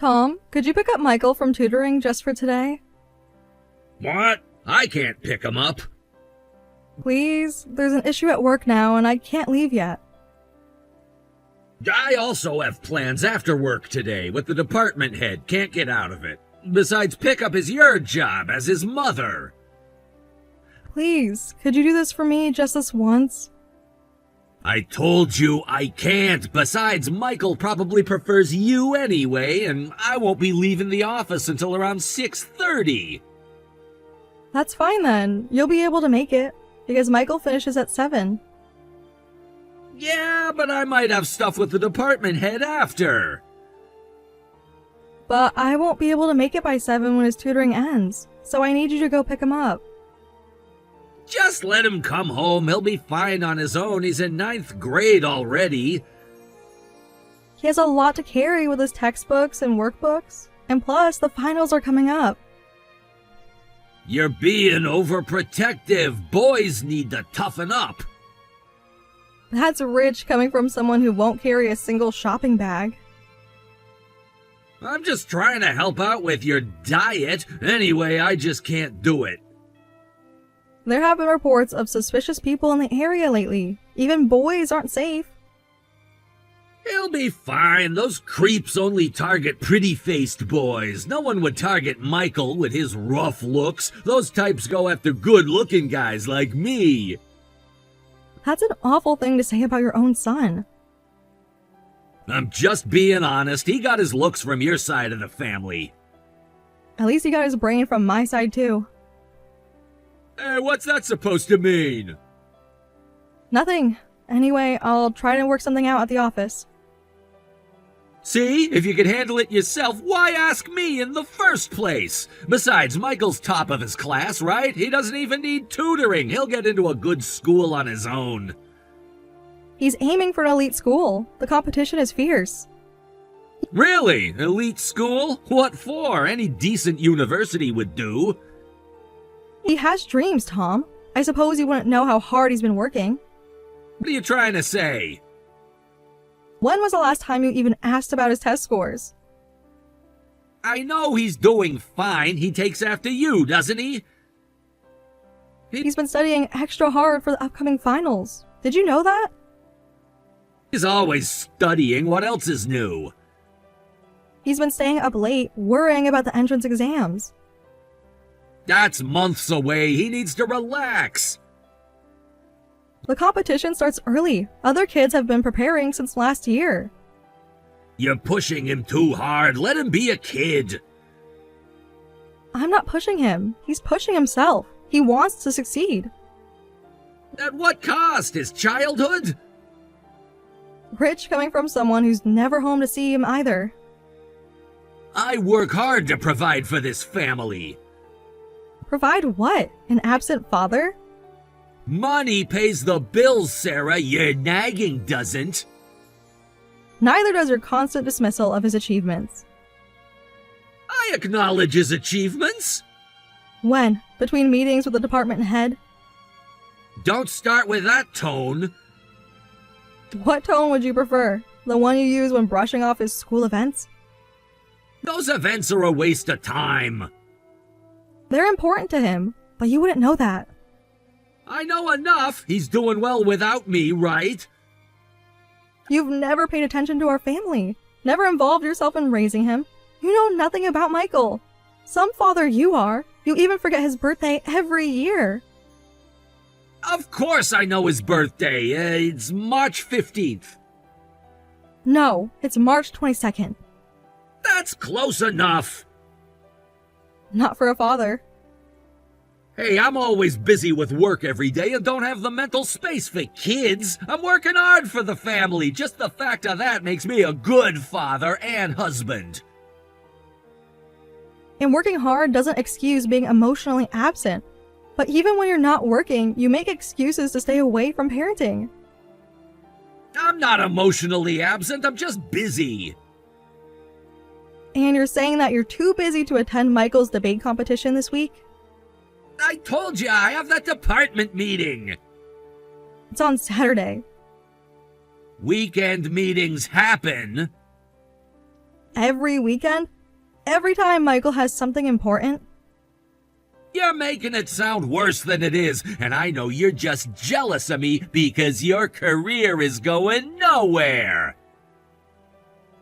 Tom, could you pick up Michael from tutoring just for today? What? I can't pick him up. Please? There's an issue at work now and I can't leave yet. I also have plans after work today with the department head. Can't get out of it. Besides, pickup is your job as his mother. Please, could you do this for me just this once? I told you I can't. Besides, Michael probably prefers you anyway, and I won't be leaving the office until around 6:30. That's fine then. You'll be able to make it, because Michael finishes at 7. Yeah, but I might have stuff with the department head after. But I won't be able to make it by 7 when his tutoring ends, so I need you to go pick him up. Just let him come home. He'll be fine on his own. He's in 9th grade already. He has a lot to carry with his textbooks and workbooks, and plus, the finals are coming up. You're being overprotective. Boys need to toughen up. That's rich coming from someone who won't carry a single shopping bag. I'm just trying to help out with your diet. Anyway, I just can't do it. There have been reports of suspicious people in the area lately. Even boys aren't safe. He'll be fine. Those creeps only target pretty-faced boys. No one would target Michael with his rough looks. Those types go after good-looking guys like me. That's an awful thing to say about your own son. I'm just being honest. He got his looks from your side of the family. At least he got his brain from my side too. Hey, what's that supposed to mean? Nothing. Anyway, I'll try to work something out at the office. See? If you could handle it yourself, why ask me in the first place? Besides, Michael's top of his class, right? He doesn't even need tutoring. He'll get into a good school on his own. He's aiming for an elite school. The competition is fierce. Really? Elite school? What for? Any decent university would do. He has dreams, Tom. I suppose you wouldn't know how hard he's been working. What are you trying to say? When was the last time you even asked about his test scores? I know he's doing fine. He takes after you, doesn't he? He's been studying extra hard for the upcoming finals. Did you know that? He's always studying. What else is new? He's been staying up late, worrying about the entrance exams. That's months away. He needs to relax. The competition starts early. Other kids have been preparing since last year. You're pushing him too hard. Let him be a kid. I'm not pushing him. He's pushing himself. He wants to succeed. At what cost? His childhood? Rich coming from someone who's never home to see him either. I work hard to provide for this family. Provide what? An absent father? Money pays the bills, Sarah. Your nagging doesn't. Neither does your constant dismissal of his achievements. I acknowledge his achievements. When? Between meetings with the department head? Don't start with that tone. What tone would you prefer? The one you use when brushing off his school events? Those events are a waste of time. They're important to him, but you wouldn't know that. I know enough. He's doing well without me, right? You've never paid attention to our family. Never involved yourself in raising him. You know nothing about Michael. Some father you are. You even forget his birthday every year. Of course I know his birthday. It's March 15th. No, it's March 22nd. That's close enough. Not for a father. Hey, I'm always busy with work every day and don't have the mental space for kids. I'm working hard for the family. Just the fact of that makes me a good father and husband. And working hard doesn't excuse being emotionally absent. But even when you're not working, you make excuses to stay away from parenting. I'm not emotionally absent. I'm just busy. And you're saying that you're too busy to attend Michael's debate competition this week? I told you, I have that department meeting. It's on Saturday. Weekend meetings happen. every weekend? Every time Michael has something important? You're making it sound worse than it is, and I know you're just jealous of me because your career is going nowhere.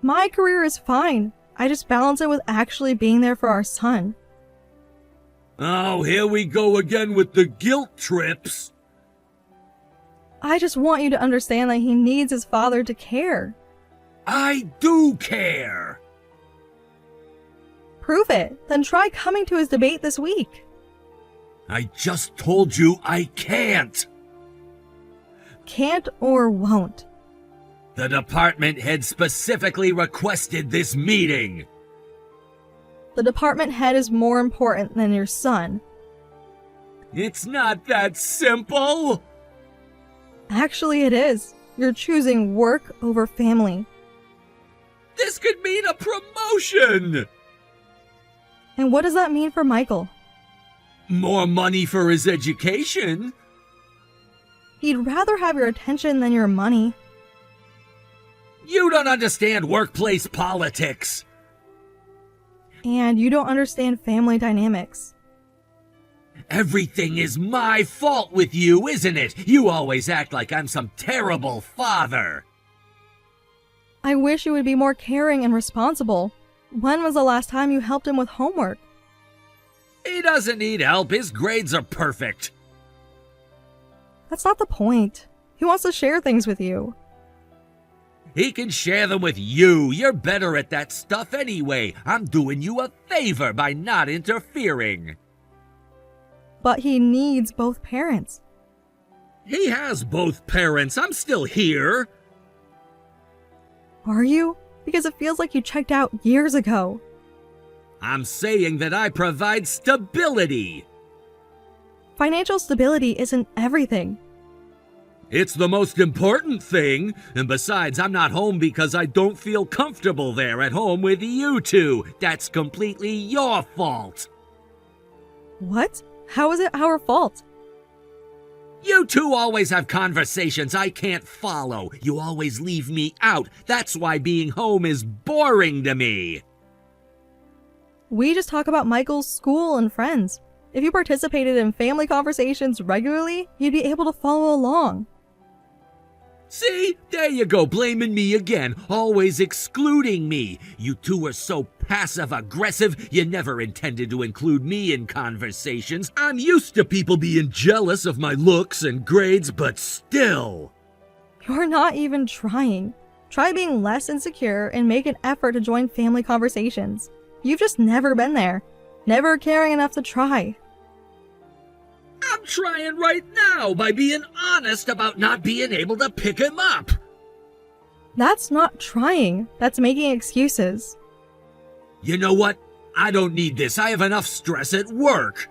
My career is fine. I just balance it with actually being there for our son. Oh, here we go again with the guilt trips. I just want you to understand that he needs his father to care. I do care. Prove it. Then try coming to his debate this week. I just told you I can't. Can't or won't. The department head specifically requested this meeting. The department head is more important than your son. It's not that simple. Actually, it is. You're choosing work over family. This could mean a promotion. And what does that mean for Michael? More money for his education. He'd rather have your attention than your money. You don't understand workplace politics. And you don't understand family dynamics. Everything is my fault with you, isn't it? You always act like I'm some terrible father. I wish you would be more caring and responsible. When was the last time you helped him with homework? He doesn't need help. His grades are perfect. That's not the point. He wants to share things with you. He can share them with you. You're better at that stuff anyway. I'm doing you a favor by not interfering. But he needs both parents. He has both parents. I'm still here. Are you? Because it feels like you checked out years ago. I'm saying that I provide stability. Financial stability isn't everything. It's the most important thing, and besides, I'm not home because I don't feel comfortable there at home with you two. That's completely your fault. What? How is it our fault? You two always have conversations I can't follow. You always leave me out. That's why being home is boring to me. We just talk about Michael's school and friends. If you participated in family conversations regularly, you'd be able to follow along. See? There you go, blaming me again, always excluding me. You two are so passive-aggressive, you never intended to include me in conversations. I'm used to people being jealous of my looks and grades, but still. You're not even trying. Try being less insecure and make an effort to join family conversations. You've just never been there. Never caring enough to try. I'm trying right now by being honest about not being able to pick him up. That's not trying. That's making excuses. You know what? I don't need this. I have enough stress at work.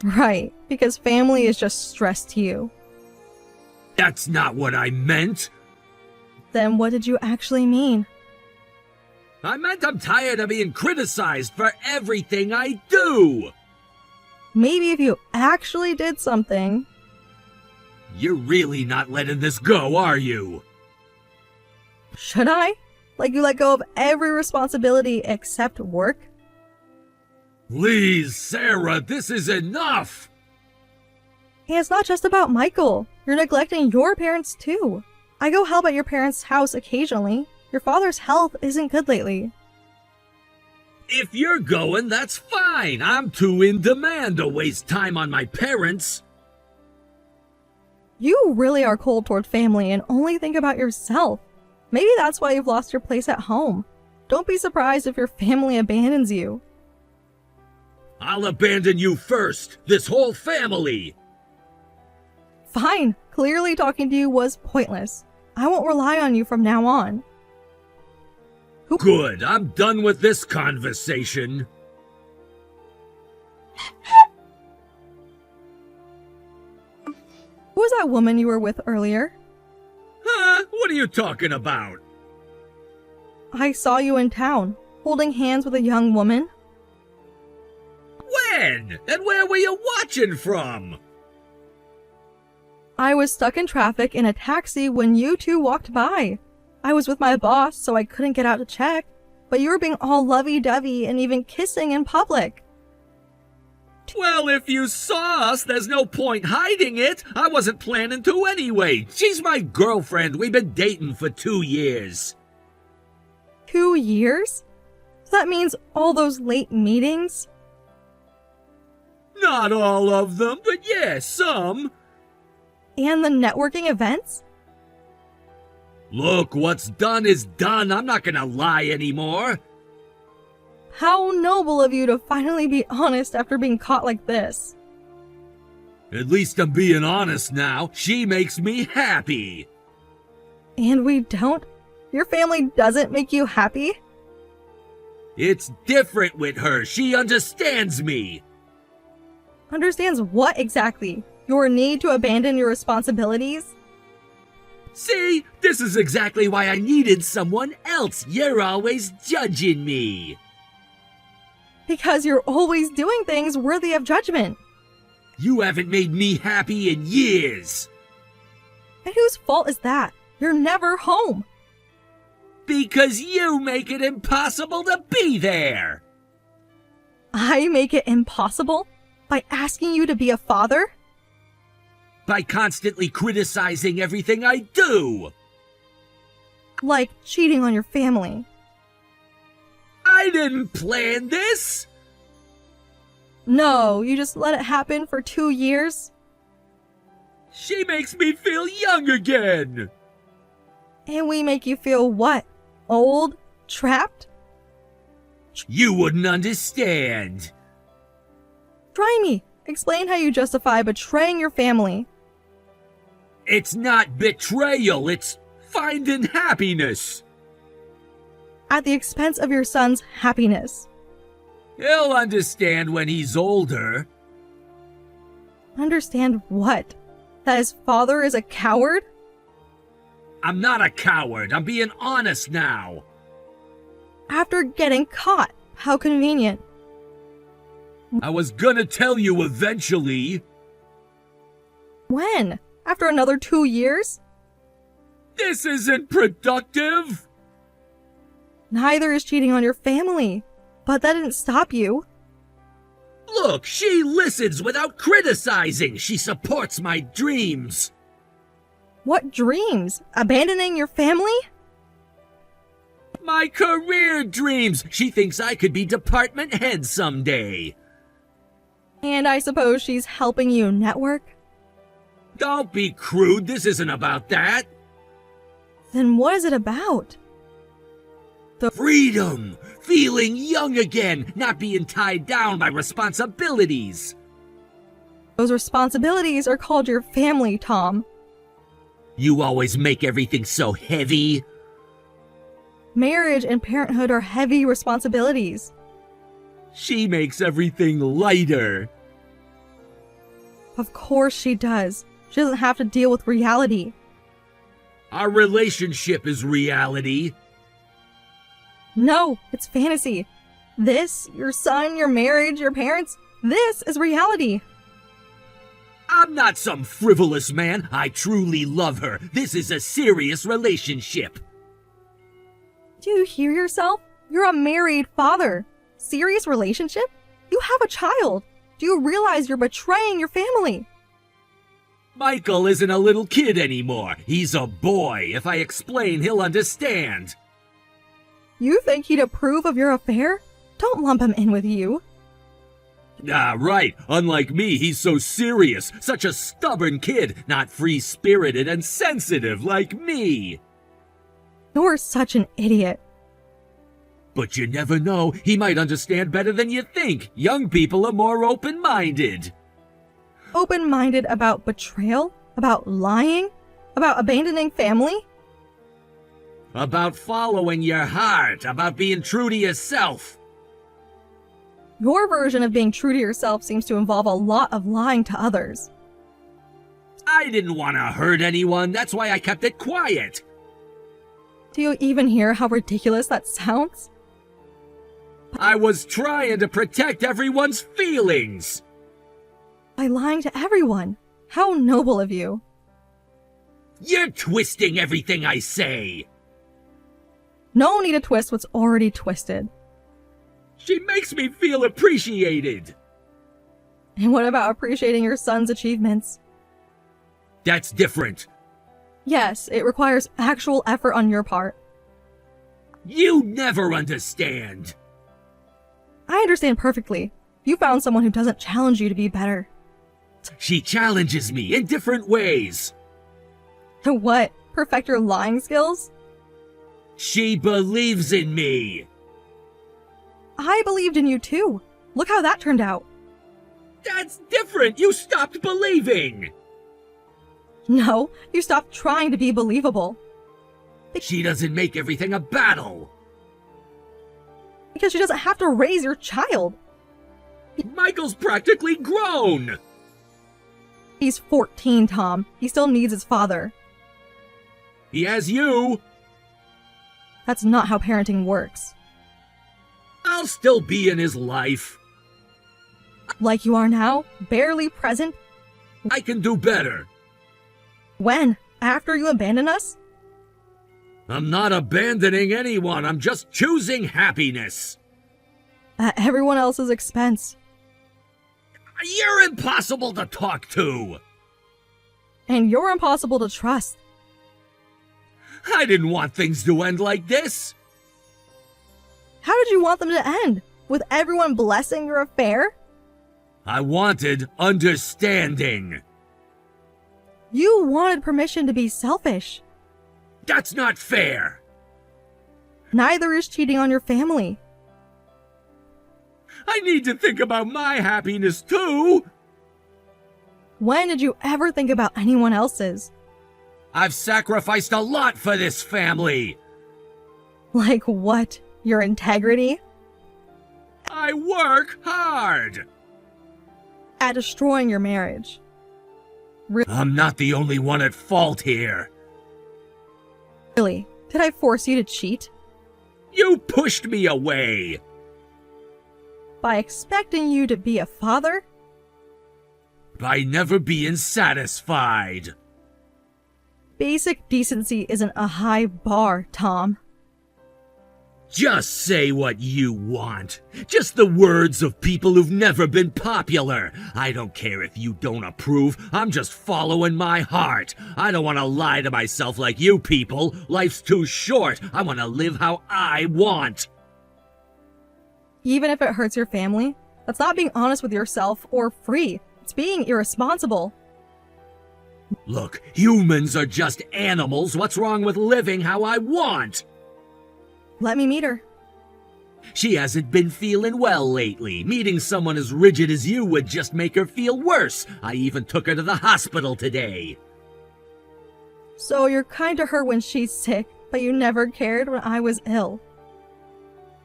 Right, because family is just stress to you. That's not what I meant. Then what did you actually mean? I meant I'm tired of being criticized for everything I do. Maybe if you actually did something. You're really not letting this go, are you? Should I? Like you let go of every responsibility except work? Please, Sarah, this is enough. And it's not just about Michael. You're neglecting your parents too. I go help at your parents' house occasionally. Your father's health isn't good lately. If you're going, that's fine. I'm too in demand to waste time on my parents. You really are cold toward family and only think about yourself. Maybe that's why you've lost your place at home. Don't be surprised if your family abandons you. I'll abandon you first, this whole family. Fine. Clearly talking to you was pointless. I won't rely on you from now on. Good, I'm done with this conversation. Who was that woman you were with earlier? Huh? What are you talking about? I saw you in town, holding hands with a young woman. When? And where were you watching from? I was stuck in traffic in a taxi when you two walked by. I was with my boss, so I couldn't get out to check. but you were being all lovey-dovey and even kissing in public. Well, if you saw us, there's no point hiding it. I wasn't planning to anyway. She's my girlfriend. We've been dating for 2 years. 2 years? So that means all those late meetings? Not all of them, but yeah, some. And the networking events? Look, what's done is done. I'm not gonna lie anymore. How noble of you to finally be honest after being caught like this. At least I'm being honest now. She makes me happy. And we don't? Your family doesn't make you happy? It's different with her. She understands me. Understands what exactly? Your need to abandon your responsibilities? See, this is exactly why I needed someone else. You're always judging me. Because you're always doing things worthy of judgment. You haven't made me happy in years. And whose fault is that? You're never home. Because you make it impossible to be there. I make it impossible? By asking you to be a father? By constantly criticizing everything I do. Like cheating on your family. I didn't plan this. No, you just let it happen for 2 years? She makes me feel young again. And we make you feel what? Old? Trapped? You wouldn't understand. Try me. Explain how you justify betraying your family. It's not betrayal, it's finding happiness. At the expense of your son's happiness. He'll understand when he's older. Understand what? That his father is a coward? I'm not a coward. I'm being honest now. After getting caught. How convenient. I was gonna tell you eventually. When? After another 2 years? This isn't productive. Neither is cheating on your family. But that didn't stop you. Look, she listens without criticizing. She supports my dreams. What dreams? Abandoning your family? My career dreams. She thinks I could be department head someday. And I suppose she's helping you network? Don't be crude. This isn't about that. Then what is it about? Freedom! Feeling young again, not being tied down by responsibilities. Those responsibilities are called your family, Tom. You always make everything so heavy. Marriage and parenthood are heavy responsibilities. She makes everything lighter. Of course she does. She doesn't have to deal with reality. Our relationship is reality. No, it's fantasy. This, your son, your marriage, your parents, this is reality. I'm not some frivolous man. I truly love her. This is a serious relationship. Do you hear yourself? You're a married father. Serious relationship? You have a child. Do you realize you're betraying your family? Michael isn't a little kid anymore. He's a boy. If I explain, he'll understand. You think he'd approve of your affair? Don't lump him in with you. Ah, right. Unlike me, he's so serious. Such a stubborn kid, not free-spirited and sensitive like me. You're such an idiot. But you never know. He might understand better than you think. Young people are more open-minded. Open-minded about betrayal? About lying? About abandoning family? About following your heart. About being true to yourself. Your version of being true to yourself seems to involve a lot of lying to others. I didn't want to hurt anyone. That's why I kept it quiet. Do you even hear how ridiculous that sounds? I was trying to protect everyone's feelings. By lying to everyone. How noble of you. You're twisting everything I say. No need to twist what's already twisted. She makes me feel appreciated. And what about appreciating your son's achievements? That's different. Yes, it requires actual effort on your part. You never understand. I understand perfectly. You found someone who doesn't challenge you to be better. She challenges me in different ways. To what? Perfect your lying skills? She believes in me. I believed in you too. Look how that turned out. That's different. You stopped believing. No, you stopped trying to be believable. She doesn't make everything a battle. Because she doesn't have to raise your child. Michael's practically grown. He's 14, Tom. He still needs his father. He has you. That's not how parenting works. I'll still be in his life. Like you are now, barely present. I can do better. When? After you abandon us? I'm not abandoning anyone. I'm just choosing happiness. At everyone else's expense. You're impossible to talk to. And you're impossible to trust. I didn't want things to end like this. How did you want them to end? With everyone blessing your affair? I wanted understanding. You wanted permission to be selfish. That's not fair. Neither is cheating on your family. I need to think about my happiness too. When did you ever think about anyone else's? I've sacrificed a lot for this family. Like what? Your integrity? I work hard. At destroying your marriage. I'm not the only one at fault here. Really? Did I force you to cheat? You pushed me away. By expecting you to be a father? By never being satisfied. Basic decency isn't a high bar, Tom. Just say what you want. Just the words of people who've never been popular. I don't care if you don't approve. I'm just following my heart. I don't want to lie to myself like you people. Life's too short. I want to live how I want. Even if it hurts your family, that's not being honest with yourself or free. It's being irresponsible. Look, humans are just animals. What's wrong with living how I want? Let me meet her. She hasn't been feeling well lately. Meeting someone as rigid as you would just make her feel worse. I even took her to the hospital today. So you're kind to her when she's sick, but you never cared when I was ill.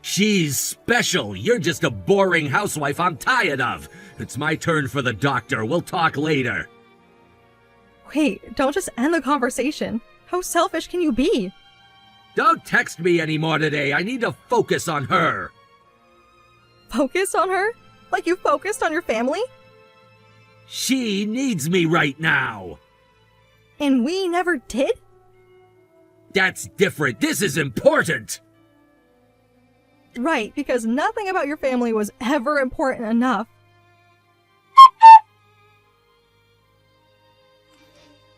She's special. You're just a boring housewife I'm tired of. It's my turn for the doctor. We'll talk later. Wait, don't just end the conversation. How selfish can you be? Don't text me anymore today. I need to focus on her. Focus on her? Like you focused on your family? She needs me right now. And we never did? That's different. This is important. Right, because nothing about your family was ever important enough.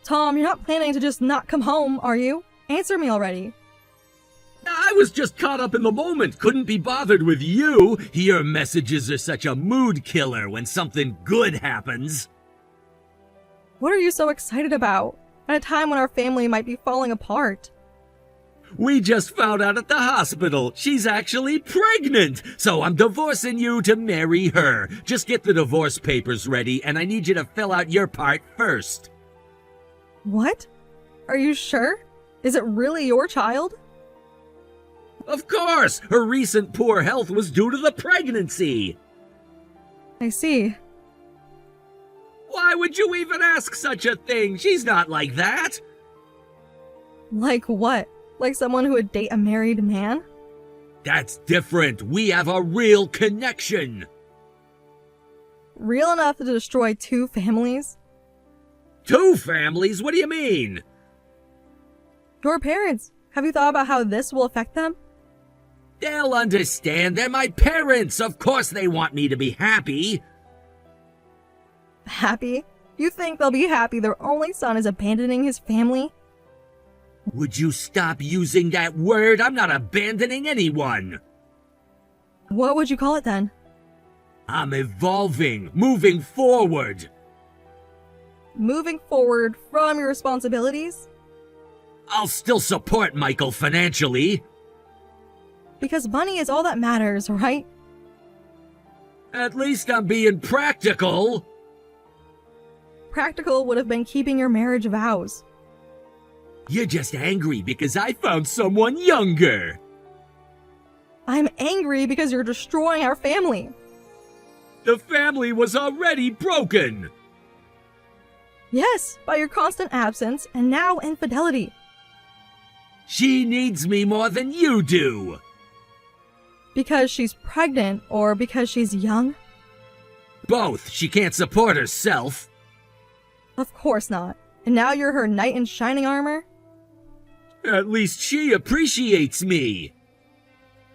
Tom, you're not planning to just not come home, are you? Answer me already. I was just caught up in the moment. Couldn't be bothered with you. Your messages are such a mood killer when something good happens. What are you so excited about? At a time when our family might be falling apart. We just found out at the hospital. She's actually pregnant. So I'm divorcing you to marry her. Just get the divorce papers ready, and I need you to fill out your part first. What? Are you sure? Is it really your child? Of course! Her recent poor health was due to the pregnancy. I see. Why would you even ask such a thing? She's not like that. Like what? Like someone who would date a married man? That's different. We have a real connection. Real enough to destroy 2 families? 2 families? What do you mean? Your parents. Have you thought about how this will affect them? They'll understand. They're my parents. Of course they want me to be happy. Happy? You think they'll be happy their only son is abandoning his family? Would you stop using that word? I'm not abandoning anyone. What would you call it then? I'm evolving, moving forward. Moving forward from your responsibilities? I'll still support Michael financially. Because money is all that matters, right? At least I'm being practical. Practical would have been keeping your marriage vows. You're just angry because I found someone younger. I'm angry because you're destroying our family. The family was already broken. Yes, by your constant absence and now infidelity. She needs me more than you do. Because she's pregnant or because she's young? Both. She can't support herself. Of course not. And now you're her knight in shining armor? At least she appreciates me.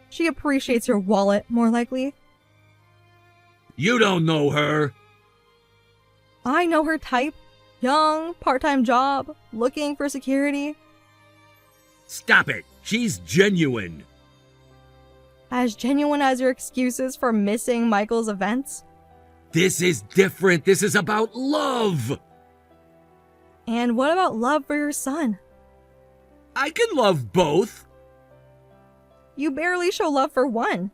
She appreciates your wallet, more likely. You don't know her. I know her type. Young, part-time job, looking for security. Stop it. She's genuine. As genuine as your excuses for missing Michael's events? This is different. This is about love. And what about love for your son? I can love both. You barely show love for one.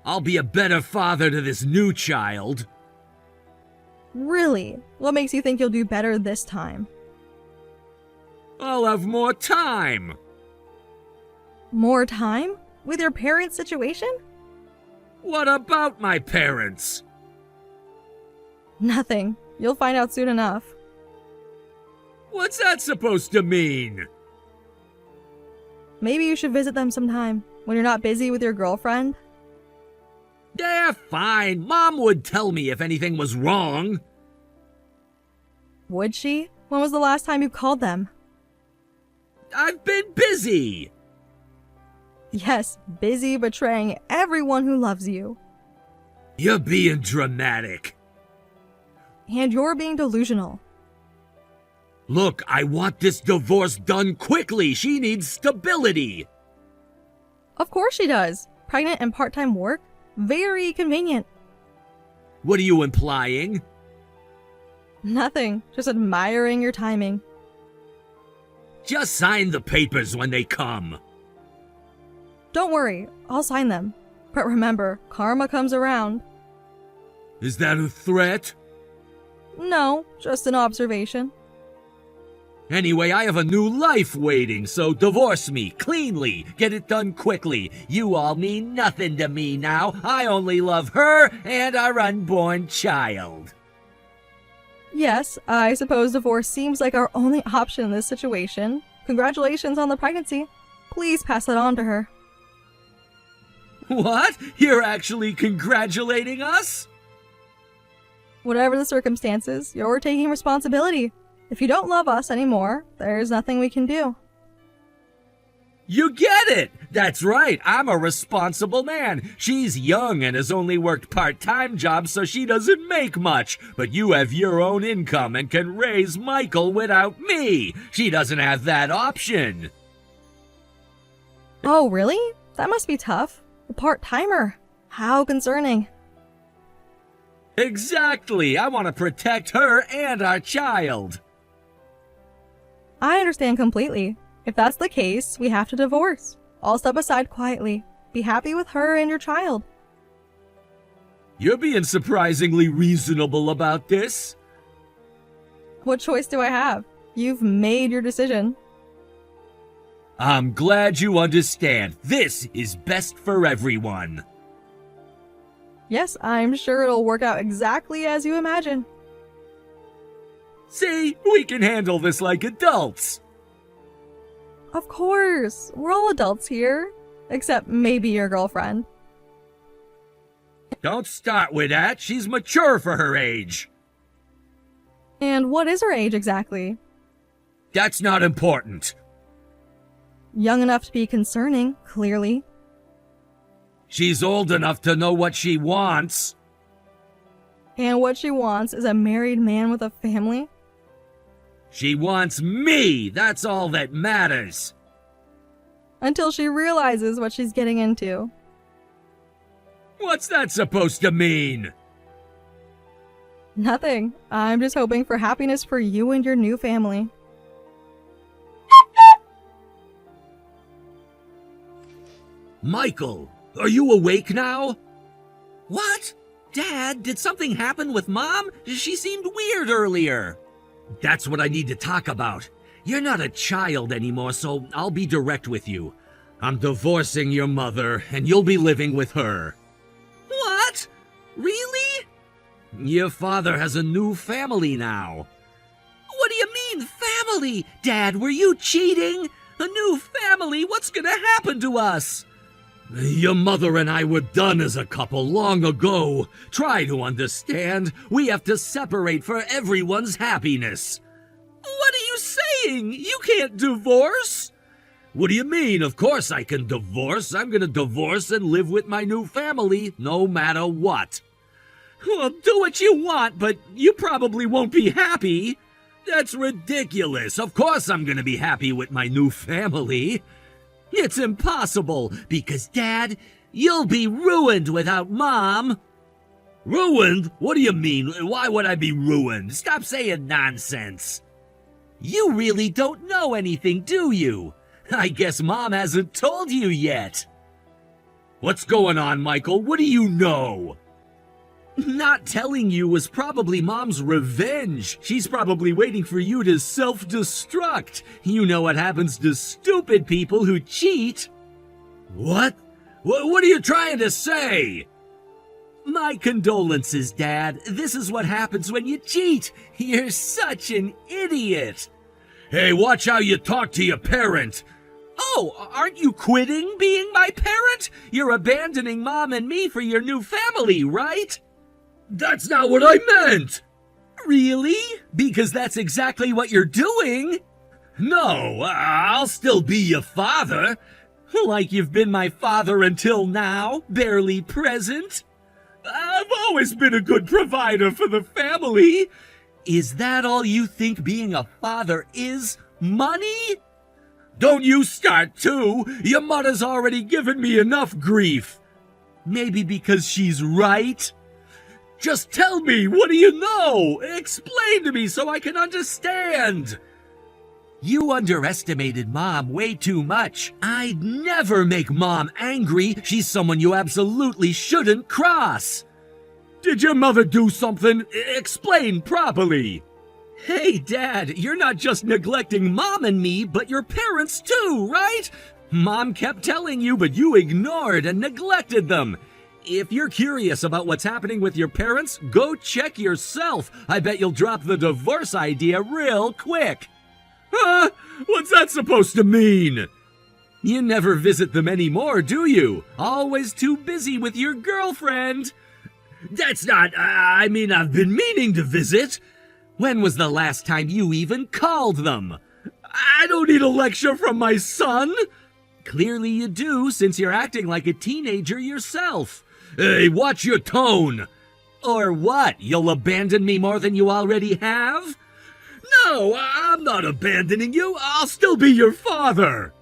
I'll be a better father to this new child. Really? What makes you think you'll do better this time? I'll have more time. More time? With your parents' situation? What about my parents? Nothing. You'll find out soon enough. What's that supposed to mean? Maybe you should visit them sometime, when you're not busy with your girlfriend. They're fine. Mom would tell me if anything was wrong. Would she? When was the last time you called them? I've been busy. Yes, busy betraying everyone who loves you. You're being dramatic. And you're being delusional. Look, I want this divorce done quickly. She needs stability. Of course she does. Pregnant and part-time work? Very convenient. What are you implying? Nothing. Just admiring your timing. Just sign the papers when they come. Don't worry, I'll sign them. But remember, karma comes around. Is that a threat? No, just an observation. Anyway, I have a new life waiting, so divorce me cleanly. Get it done quickly. You all mean nothing to me now. I only love her and our unborn child. Yes, I suppose divorce seems like our only option in this situation. Congratulations on the pregnancy. Please pass that on to her. What? You're actually congratulating us? Whatever the circumstances, you're taking responsibility. If you don't love us anymore, there's nothing we can do. You get it! That's right, I'm a responsible man. She's young and has only worked part-time jobs, so she doesn't make much. But you have your own income and can raise Michael without me. She doesn't have that option. Oh, really? That must be tough. A part-timer. How concerning. Exactly, I want to protect her and our child. I understand completely. If that's the case, we have to divorce. I'll step aside quietly. Be happy with her and your child. You're being surprisingly reasonable about this. What choice do I have? You've made your decision. I'm glad you understand. This is best for everyone. Yes, I'm sure it'll work out exactly as you imagine. See, we can handle this like adults. Of course, we're all adults here. Except maybe your girlfriend. Don't start with that. She's mature for her age. And what is her age exactly? That's not important. Young enough to be concerning, clearly. She's old enough to know what she wants. And what she wants is a married man with a family? She wants me! That's all that matters! Until she realizes what she's getting into. What's that supposed to mean? Nothing. I'm just hoping for happiness for you and your new family. Michael, are you awake now? What? Dad, did something happen with Mom? She seemed weird earlier. That's what I need to talk about. You're not a child anymore, so I'll be direct with you. I'm divorcing your mother, and you'll be living with her. What? Really? Your father has a new family now. What do you mean, family? Dad, were you cheating? A new family? What's gonna happen to us? Your mother and I were done as a couple long ago. Try to understand. We have to separate for everyone's happiness. What are you saying? You can't divorce? What do you mean? Of course I can divorce. I'm gonna divorce and live with my new family, no matter what. Well, do what you want, but you probably won't be happy. That's ridiculous. Of course I'm gonna be happy with my new family. It's impossible, because, Dad, you'll be ruined without Mom. Ruined? What do you mean? Why would I be ruined? Stop saying nonsense. You really don't know anything, do you? I guess Mom hasn't told you yet. What's going on, Michael? What do you know? Not telling you was probably Mom's revenge. She's probably waiting for you to self-destruct. You know what happens to stupid people who cheat. What? What are you trying to say? My condolences, Dad. This is what happens when you cheat. You're such an idiot. Hey, watch how you talk to your parent. Oh, aren't you quitting being my parent? You're abandoning Mom and me for your new family, right? That's not what I meant! Really? Because that's exactly what you're doing. No, I'll still be your father. Like you've been my father until now, barely present. I've always been a good provider for the family. Is that all you think being a father is? Money? Don't you start too. Your mother's already given me enough grief. Maybe because she's right? Just tell me, what do you know? Explain to me so I can understand. You underestimated Mom way too much. I'd never make Mom angry. She's someone you absolutely shouldn't cross. Did your mother do something? Explain properly. Hey, Dad, you're not just neglecting Mom and me, but your parents too, right? Mom kept telling you, but you ignored and neglected them. If you're curious about what's happening with your parents, go check yourself. I bet you'll drop the divorce idea real quick. Huh? What's that supposed to mean? You never visit them anymore, do you? Always too busy with your girlfriend. That's not... I mean, I've been meaning to visit. When was the last time you even called them? I don't need a lecture from my son. Clearly you do, since you're acting like a teenager yourself. Hey, watch your tone. Or what? You'll abandon me more than you already have? No, I'm not abandoning you. I'll still be your father.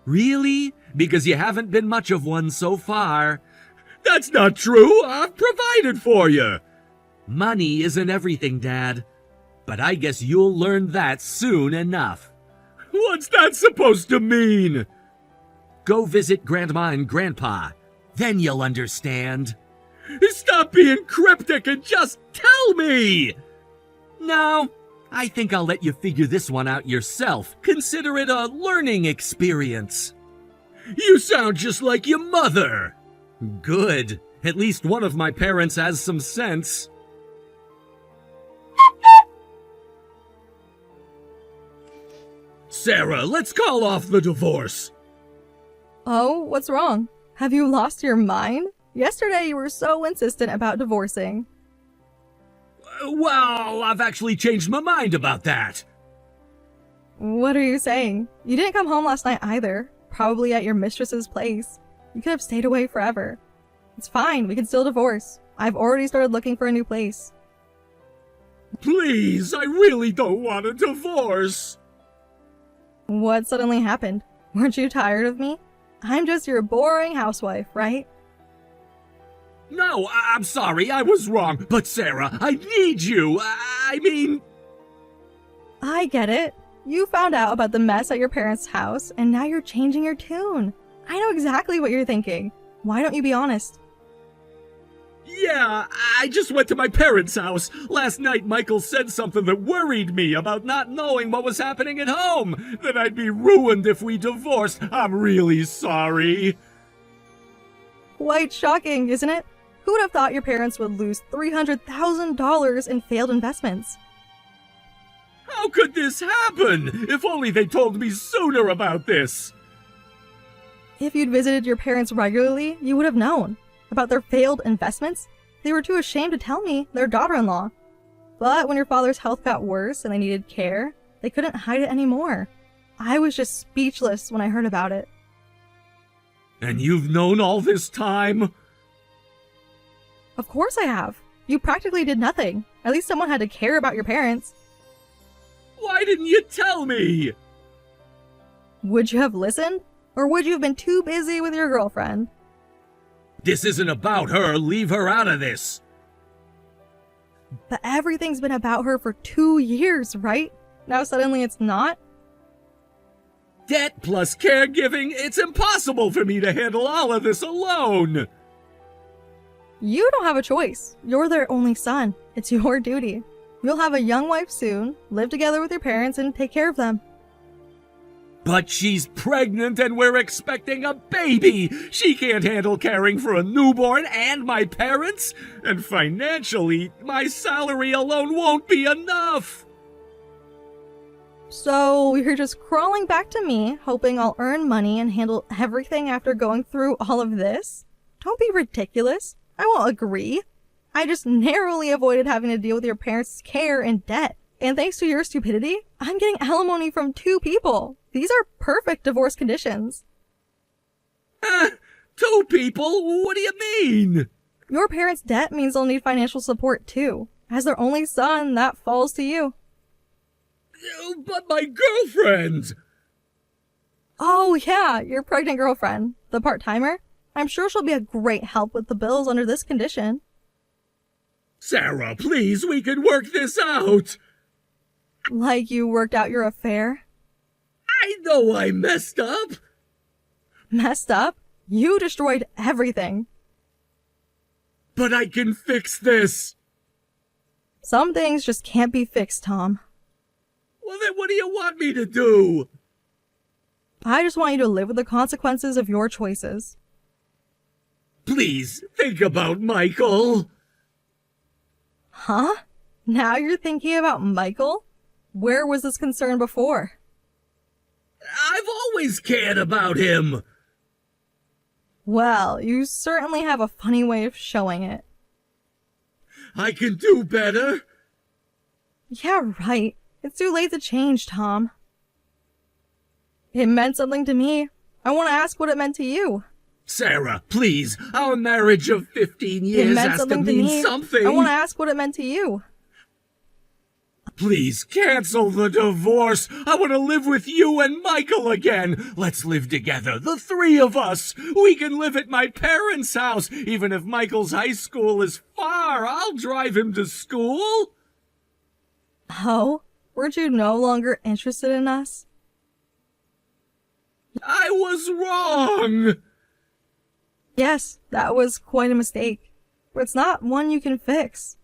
Really? Because you haven't been much of one so far. That's not true. I've provided for you. Money isn't everything, Dad. But I guess you'll learn that soon enough. What's that supposed to mean? Go visit Grandma and Grandpa. Then you'll understand. Stop being cryptic and just tell me! No, I think I'll let you figure this one out yourself. Consider it a learning experience. You sound just like your mother. Good. At least one of my parents has some sense. Sarah, let's call off the divorce. Oh, what's wrong? Have you lost your mind? Yesterday you were so insistent about divorcing. Well, I've actually changed my mind about that. What are you saying? You didn't come home last night either. Probably at your mistress's place. You could have stayed away forever. It's fine, we can still divorce. I've already started looking for a new place. Please, I really don't want a divorce. What suddenly happened? Weren't you tired of me? I'm just your boring housewife, right? No, I'm sorry, I was wrong. But Sarah, I need you. I mean... I get it. You found out about the mess at your parents' house, and now you're changing your tune. I know exactly what you're thinking. Why don't you be honest? Yeah, I just went to my parents' house. Last night, Michael said something that worried me about not knowing what was happening at home. That I'd be ruined if we divorced. I'm really sorry. Quite shocking, isn't it? Who would have thought your parents would lose $300,000 in failed investments? How could this happen? If only they told me sooner about this. If you'd visited your parents regularly, you would have known. About their failed investments? They were too ashamed to tell me, their daughter-in-law. But when your father's health got worse and they needed care, they couldn't hide it anymore. I was just speechless when I heard about it. And you've known all this time? Of course I have. You practically did nothing. At least someone had to care about your parents. Why didn't you tell me? Would you have listened? Or would you have been too busy with your girlfriend? This isn't about her. Leave her out of this. But everything's been about her for 2 years, right? Now suddenly it's not? Debt plus caregiving, it's impossible for me to handle all of this alone. You don't have a choice. You're their only son. It's your duty. You'll have a young wife soon, live together with your parents, and take care of them. But she's pregnant and we're expecting a baby. She can't handle caring for a newborn and my parents. And financially, my salary alone won't be enough. So you're just crawling back to me, hoping I'll earn money and handle everything after going through all of this? Don't be ridiculous. I won't agree. I just narrowly avoided having to deal with your parents' care and debt. And thanks to your stupidity, I'm getting alimony from 2 people. These are perfect divorce conditions. 2 people? What do you mean? Your parents' debt means they'll need financial support too. As their only son, that falls to you. But my girlfriend! Oh yeah, your pregnant girlfriend, the part-timer. I'm sure she'll be a great help with the bills under this condition. Sarah, please, we can work this out. Like you worked out your affair? I know I messed up. Messed up? You destroyed everything. But I can fix this. Some things just can't be fixed, Tom. Well, then what do you want me to do? I just want you to live with the consequences of your choices. Please, think about Michael. Huh? Now you're thinking about Michael? Where was this concern before? I've always cared about him. Well, you certainly have a funny way of showing it. I can do better. Yeah, right. It's too late to change, Tom. It meant something to me. I want to ask what it meant to you. Sarah, please. Our marriage of 15 years has to mean something. I want to ask what it meant to you. Please cancel the divorce. I want to live with you and Michael again. Let's live together, the 3 of us. We can live at my parents' house. Even if Michael's high school is far, I'll drive him to school. Oh, weren't you no longer interested in us? I was wrong. Yes, that was quite a mistake. But it's not one you can fix.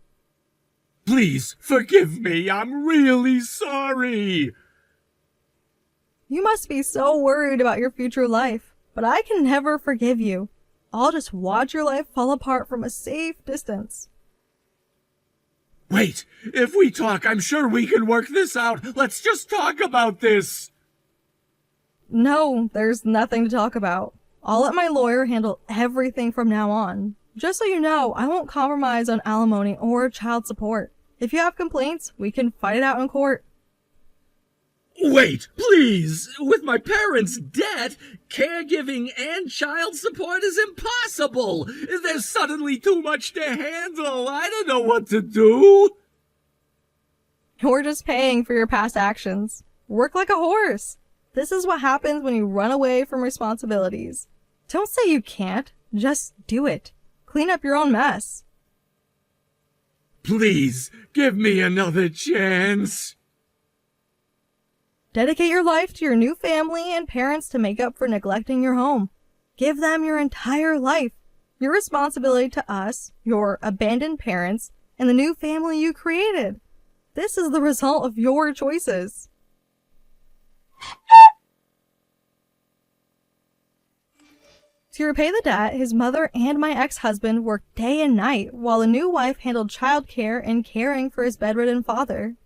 Please, forgive me. I'm really sorry. You must be so worried about your future life, but I can never forgive you. I'll just watch your life fall apart from a safe distance. Wait, if we talk, I'm sure we can work this out. Let's just talk about this. No, there's nothing to talk about. I'll let my lawyer handle everything from now on. Just so you know, I won't compromise on alimony or child support. If you have complaints, we can fight it out in court. Wait, please! With my parents' debt, caregiving and child support is impossible! There's suddenly too much to handle! I don't know what to do! You're just paying for your past actions. Work like a horse. This is what happens when you run away from responsibilities. Don't say you can't. Just do it. Clean up your own mess. Please, give me another chance! Dedicate your life to your new family and parents to make up for neglecting your home. Give them your entire life. Your responsibility to us, your abandoned parents, and the new family you created. This is the result of your choices. To repay the debt, his mother and my ex-husband worked day and night while the new wife handled childcare and caring for his bedridden father.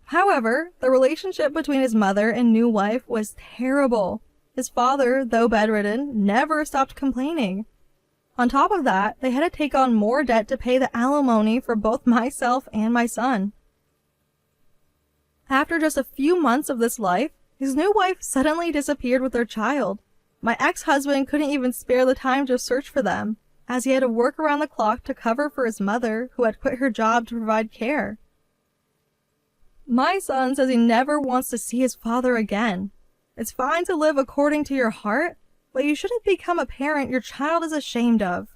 However, the relationship between his mother and new wife was terrible. His father, though bedridden, never stopped complaining. On top of that, they had to take on more debt to pay the alimony for both myself and my son. After just a few months of this life, his new wife suddenly disappeared with their child. My ex-husband couldn't even spare the time to search for them, as he had to work around the clock to cover for his mother, who had quit her job to provide care. My son says he never wants to see his father again. It's fine to live according to your heart, but you shouldn't become a parent your child is ashamed of.